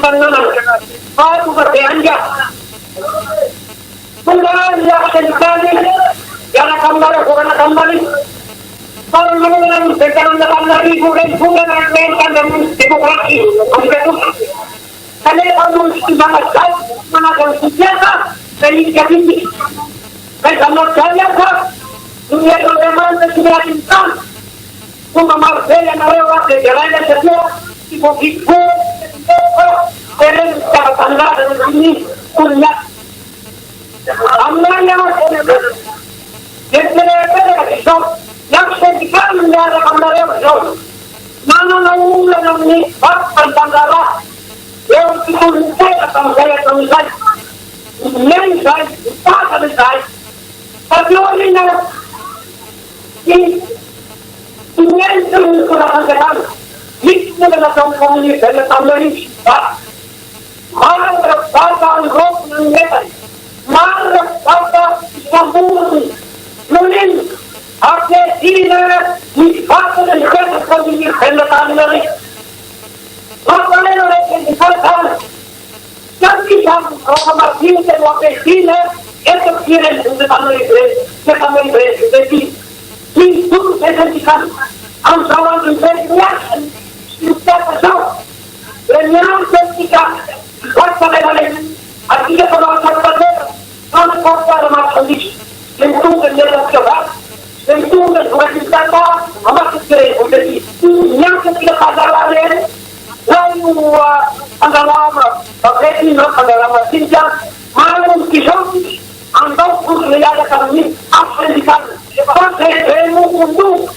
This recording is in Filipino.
Panginoon. Bago basayan niya. Kung gano'n niya ka sinikali, yan ang kambali, kung ang kambali. Parang naman nagkaroon na kambali, kung ang benta ng demokrasi. Ang gano'n. Kaya ang mga sal, mga konsensya, kaya hindi. Kaya magkaya ka, hindi ako naman na sinatintan. Kung mamarfela na rewa, kaya galay na sa siya, ipo-ipo, pero sa katanggalan ng ini, kunyak. Ang nangyari ko na ito, ito, yung sentikan nangyari kang narewa ito, nananangula ng ni, pagtanggara, yung itunintay at ang gaya ng isay, ngayon isay, ipasa ng isay, pag-iwalin na, ngayon ko na kagatan, hindi na natang komunista na tamarin siya. Marang papa ang group ng metal. Marang papa sa buhay. Nunin, ate sila, ni papa ng kaya sa pamilya na tamarin. Mapalala na yung isang sabi siya, ang martin sa mga sila, ito sila ng tamarin. Hindi sa sentikan. Ang sawang ng sentikan. Ganyan ketika pakai balik, artinya kalau kita transportasi rumah sendiri, tentu kenyataan coba, tentu dan bukan kita amat sekali menjadi yang ketika padahalnya, lalu pengalaman, bagaimana pengalaman sinjang, malam kisah, anda pun melihat kami apa yang dikatakan, pakai ilmu untuk